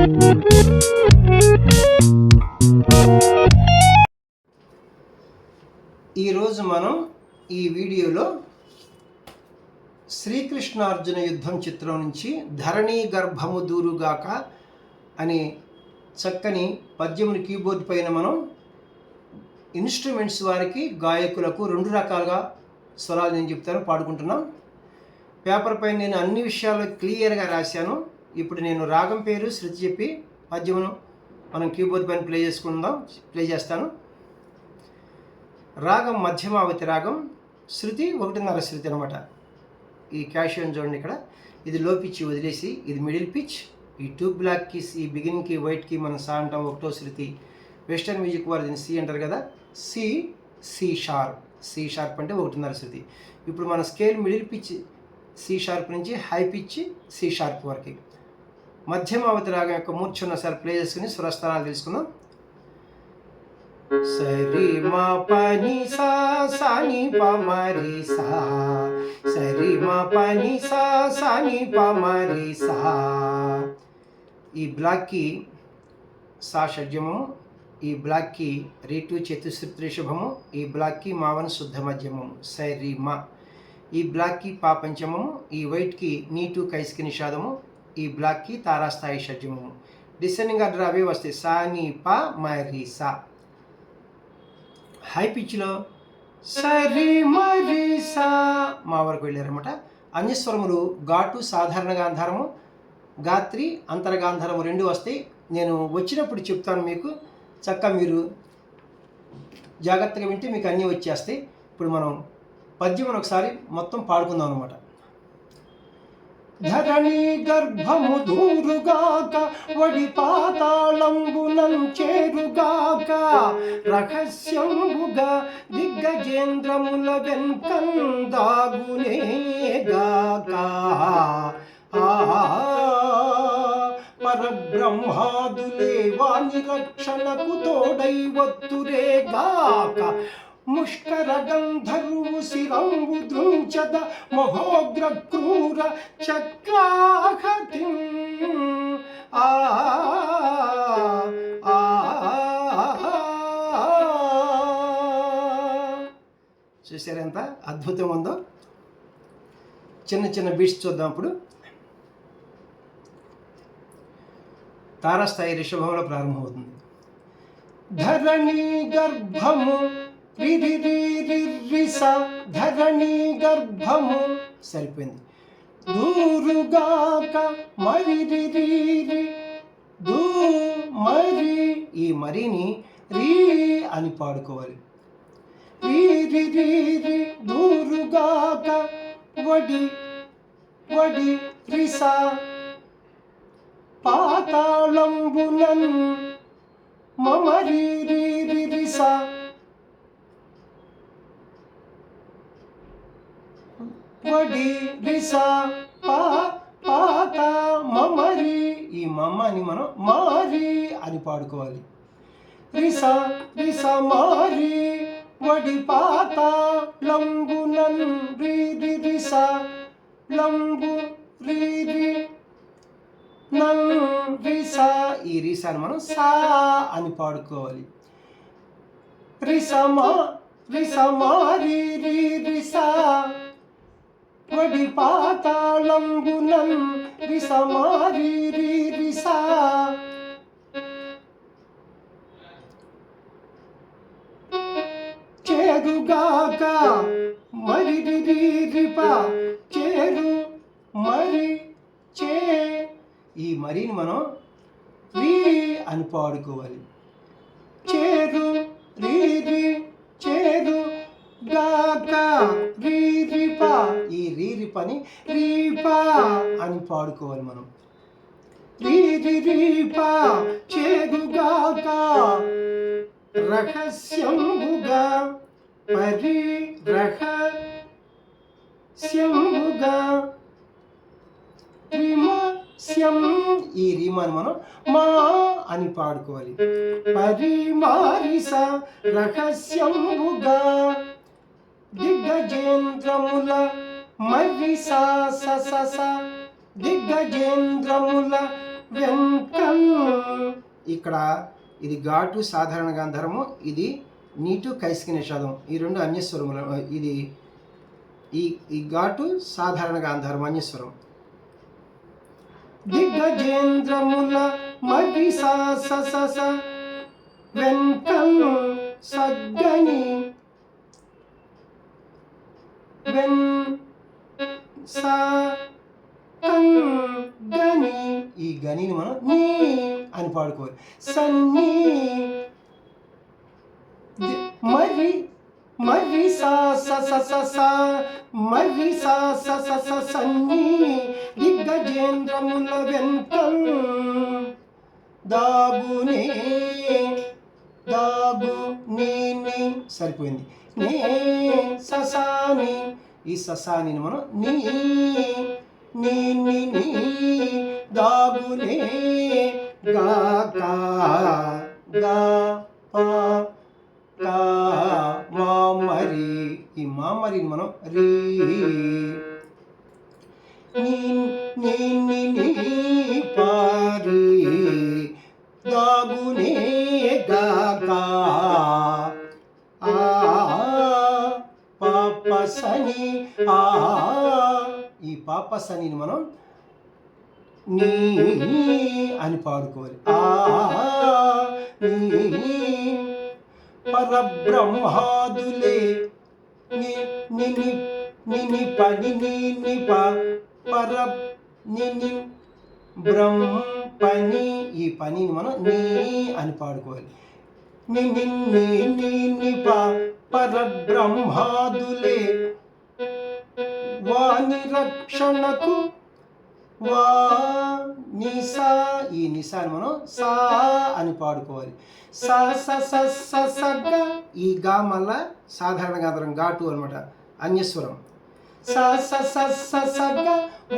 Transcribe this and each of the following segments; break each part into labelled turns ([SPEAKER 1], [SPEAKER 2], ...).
[SPEAKER 1] ఈరోజు మనం ఈ వీడియోలో శ్రీకృష్ణార్జున యుద్ధం చిత్రం నుంచి ధరణీ గర్భము దూరుగాక అనే చక్కని పద్యముని కీబోర్డ్ పైన మనం ఇన్స్ట్రుమెంట్స్ వారికి గాయకులకు రెండు రకాలుగా స్వరాలు నేను చెప్తాను, పాడుకుంటున్నాం. పేపర్ పైన నేను అన్ని విషయాలు క్లియర్గా రాశాను. ఇప్పుడు నేను రాగం పేరు శృతి చెప్పి పద్యమును మనం కీబోర్డ్ పైన ప్లే చేస్తాను. రాగం మధ్యమావతి రాగం, శృతి 1.5 శృతి అనమాట. ఈ క్యాషియోని చూడండి, ఇక్కడ ఇది లో పిచ్ వదిలేసి ఇది మిడిల్ పిచ్. ఈ 2 బ్లాక్ కీస్, ఈ బిగినింగ్కి వైట్కి మనం సా అంటాం, 1వ శృతి. వెస్టర్న్ మ్యూజిక్ వారు దీన్ని సి అంటారు కదా, సి షార్ప్ అంటే 1.5 శృతి. ఇప్పుడు మన scale middle pitch C sharp నుంచి హై పిచ్ సి షార్ప్ వరకు. మధ్యమావతి రాగం యొక్క మూర్ఛ సార్ ప్లే చేసుకుని స్వరస్థానాలు తెలుసుకుందాం. సరి మా పని సా సాని ప మరి సా, సరి మా పని సా సాని ప మరి సా. ఈ బ్లాక్కి సా షడ్జమము, ఈ బ్లాక్కి రీటు చతుశ్రుతి రిషభము, ఈ బ్లాక్కి మావన శుద్ధ మధ్యమము సరి మా. ఈ బ్లాక్కి పా పంచమము, ఈ వైట్కి నీటు కైస్కి నిషాదము, ఈ బ్లాక్కి తారాస్థాయి షడ్జమము. డిసెండింగ్ ఆర్డర్ అవే వస్తాయి, సా ని ప మరి సా. హై పిచ్లో సరి మరి సా మా వరకు వెళ్ళారన్నమాట. అన్యస్వరములు ఘాటు సాధారణ గాంధారము, గాత్రి అంతరగాంధారము 2 వస్తాయి. నేను వచ్చినప్పుడు చెప్తాను మీకు, చక్కగా మీరు జాగ్రత్తగా వింటే మీకు అన్నీ వచ్చేస్తాయి. ఇప్పుడు మనం పద్యం ఒకసారి మొత్తం పాడుకుందాం అనమాట. ధరణి గర్భము దూరుగాక, వడి పాతాళంబునం చేరుగాక, రహస్యంబుగా దిగ్గజేంద్రముల వెంకందాగునేగాక. పరబ్రహ్మాదులే వాని రక్షణకు తోడై వత్తురేగాక. ముష్కర గంధర్వు శిరంబు దృంచద మహోగ్ర క్రూర చక్రాహతి. చూసారు ఎంత అద్భుతం ఉందో. చిన్న చిన్న బీట్స్ చూద్దాం. ఇప్పుడు తారాస్థాయి రిషభంలో ప్రారంభమవుతుంది. ధరణి గర్భము ధరణి గర్భము సరిపోయింది. దూరుగాక మరి దూ మరి, ఈ మరిని రీ అని పాడుకోవాలి. రీ దూరుగాక వడి వడి రిసా, పాతాళంబునన్ మమరి రిసా. వడి రిసా పాత మమరి, ఈ మమ్మని మనం మారి అని పాడుకోవాలి. రిసా రిసా మారి వడి పాత లంబునన్ రిసా లంబు నం రిసా. ఈ రిసాని మనం సా అని పాడుకోవాలి. రిసా మారి రిసా వడి పాతాళంబునం రిసా మారి రిసా. చేరుగాక మరి రిప, చేరు మరి చే, ఈ మరిని మనం రీ అని పాడుకోవాలి. చేరు చేరు గాక రీపా, ఈ రీపని రీపా అని పాడుకోవాలి మనం. రీపా చేరుగాక రహస్యంబుగా పరి రహస్యంబుగా రిమస్యం, ఈ రీమాని మనం మా అని పాడుకోవాలి. పరిమారిస రహస్యంబుగా దిగ్గజేంద్రముల మర్రిసా సస, దిగ్గజేంద్రముల వెంకందాగునేగాక. ఇక్కడ ఇది ఘాటు సాధారణ గాంధారము, ఇది నీటు కైసిక నిషాదం, ఈ రెండు అన్యస్వరములు. ఇది ఈ ఘాటు సాధారణ గాంధారం అన్యస్వరం. దిగ్గజేంద్రముల మరి సా స స స వెంకం సగ్గని వెన్ సా గని, ఈ గనిని మనం నీ అని పాడుకోవాలి. సన్నీ మరి మరి సా స స స స మరి సా స స స సన్నీ దిగ్గజేంద్రముల వెంకం దాగునే దాగు నీ సరిపోయింది. నే ససాని, ఈ ససాని మనం నీ దాగునే గా కా గా పా కా మా మరి, ఈ మా మరిని మనం రీ నీ పారి దాగునే గా కా పాప సని ఈ పాప సనిని మనం నీ అని పాడుకోవాలి. పరబ్రహ్మాదులే నిని పని పర నిని బ్రహ్మని, ఈ పనిని మనం నీ అని పాడుకోవాలి. ని పరబ్రహ్మాదులే వాని రక్షణకు వా నిసా, ఈ నిసాని మనం సా అని పాడుకోవాలి. సా స స స స గ, ఈ గా మళ్ళా సాధారణ గాంధారం ఘాటు అనమాట, అన్యస్వరం. సా స స స స గ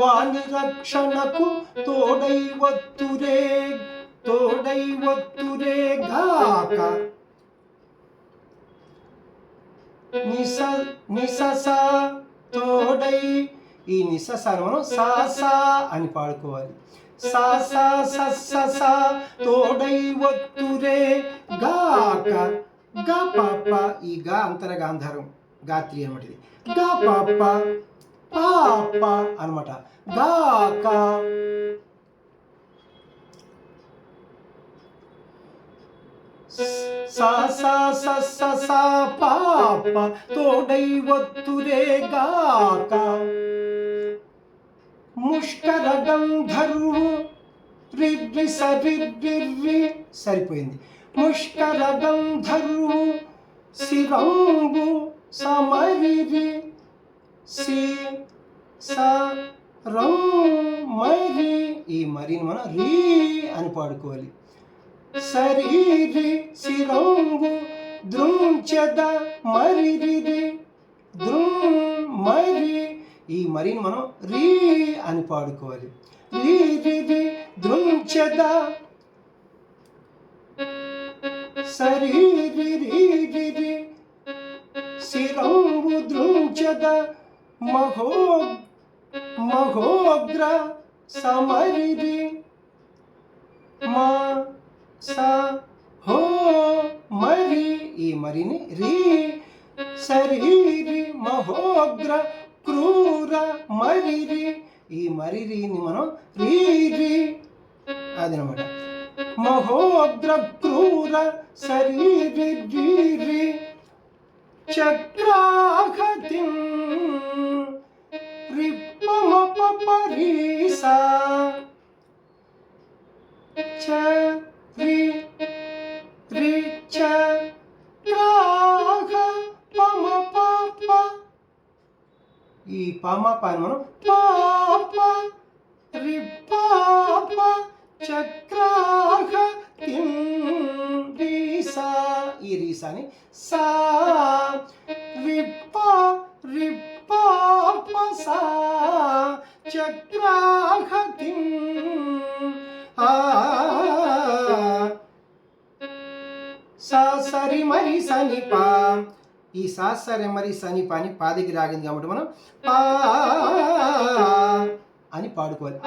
[SPEAKER 1] వాని రక్షణకు తోడై వత్తురే గాక నిససా తోడై, ఈ నిససాను మనం సా సా అని పాడుకోవాలి. సా సా స స సా తోడై వత్తురే గాక గా పాప, ఈ గా అంతర గాంధారం గాత్రి అనమాట, ఇది గా పాప పాప అనమాట. గాక సా సా స స సా పాప తోడై వత్తురే గాక ముష్కర గంధర్వు రిర్రి సరిర్రి, సరిపోయింది. ముష్కర గంధర్వు శిరంబు సమరిరి సి స రం మరి, ఈ మరిని మనం రీ అని పాడుకోవాలి. శరీరి శిరంబు దృంచద మరిరి మరి, ఈ మరిని మనం రీ అని పాడుకోవాలి. రీ దృంచద శరీరి శిరంబు దృంచద మహోగ్ర సమరిరి మా స హో మరి, ఈ మరిని రీ శరీరి మహోగ్ర క్రూర మరిరి, ఈ మరిని మనం రీ అదనమాట. మహోగ్ర క్రూర శరీరి చక్రాహతి రిప్పమప పరీసా చ రి రి చ క్రాహ పమ పాప, ఈ పమ పాని మనం పాప రి పాప చక్రాహ కిం రీసా, ఈ రీసాని సా రిప్ప సా చక్రాహ కిం సా సరి మరి సని పా, ఈ సా సరి మరి సని పాని పా దగ్గర ఆగింది కాబట్టి మనం పా అని పాడుకోవాలి.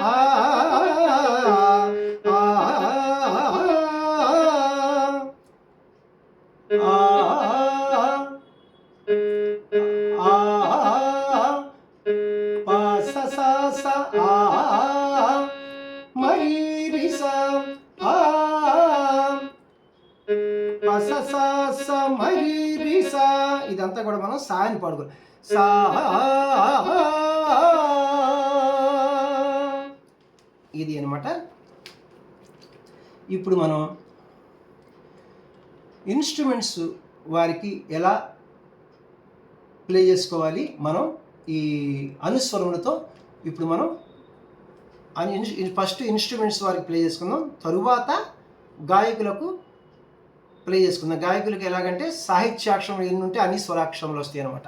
[SPEAKER 1] స స స మరి రి సా. ఇదంతా కూడా మనం సా అని పాడుకోవాలి. సా ఇది అనమాట. ఇప్పుడు మనం ఇన్స్ట్రుమెంట్స్ వారికి ఎలా ప్లే చేసుకోవాలి మనం ఈ అనుస్వరములతో. ఇప్పుడు మనం ఫస్ట్ ఇన్స్ట్రుమెంట్స్ వారికి ప్లే చేసుకుందాం, తరువాత గాయకులకు ప్లే చేసుకుందాం. గాయకులకు ఎలాగంటే సాహిత్యాక్షరం ఎన్ని ఉంటే అన్ని స్వరాక్షరములు వస్తాయి అన్నమాట.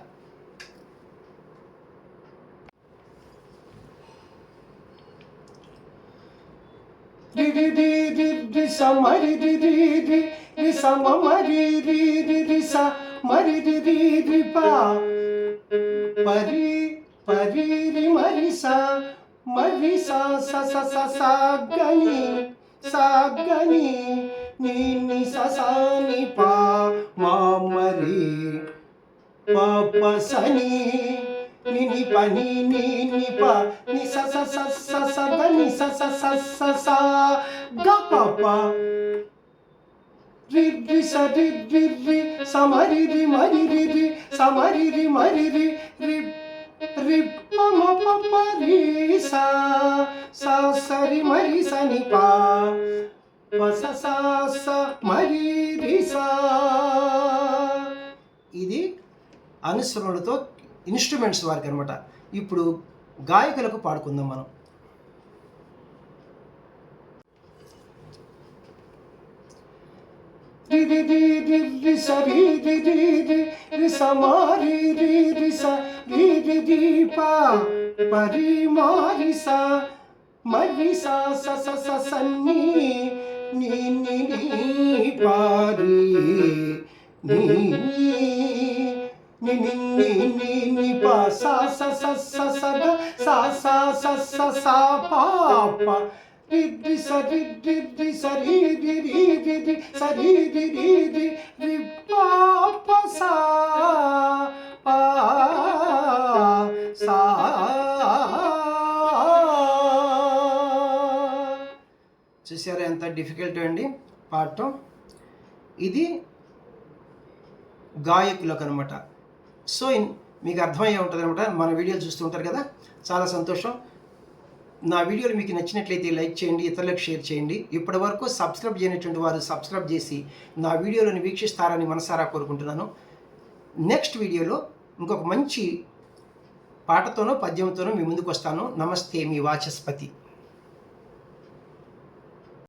[SPEAKER 1] రి రి రి రి రి స మరి రి రి రి రి స మ మరి రి రి రి స మరి రి రి రి ప పరి పరి రి మరి స మరి స స స స స గని ని ని స స ని ప మ మరి ప ప స ని ని ని ప ని ని ని ప ని స స స స స గ ని స స స స స గ ప ప రి రి స రి రి రి స మరి రి మరి రి రి స మరి రి మరి రి రి రి ప మ ప ప రి స స స రి మరి స ని ప ప స స స మరి రి స. ఇది అనుసరణలతో ఇన్స్ట్రుమెంట్స్ వారికి అనమాట. ఇప్పుడు గాయకులకు పాడుకుందాం మనం. రి రి రి రి రి స రి రి రి రి రి స మ రి రి రి స రి రి రి ప పరి మ రి స మరి స స స స స ని ని ని ని ప రి ని ని ని ని ని ని ప స స స స స గ స స స స స ప ప రి రి స రి రి రి స రి రి రి రి రి స రి రి రి రి రి ప ప స ప స. చూసారా ఎంత డిఫికల్ట్ అండి పాడటం. ఇది గాయకులకు అనమాట. సో మీకు అర్థమయ్యే ఉంటుంది అనమాట. మన వీడియోలు చూస్తూ ఉంటారు కదా, చాలా సంతోషం. నా వీడియోలు మీకు నచ్చినట్లయితే లైక్ చేయండి, ఇతరులకు షేర్ చేయండి. ఇప్పటి వరకు సబ్స్క్రైబ్ చేయనటువంటి వారు సబ్స్క్రైబ్ చేసి నా వీడియోలను వీక్షిస్తారని మనసారా కోరుకుంటున్నాను. నెక్స్ట్ వీడియోలో ఇంకొక మంచి పాటతోనో పద్యంతోనో మీ ముందుకు వస్తాను. నమస్తే, మీ వాచస్పతి.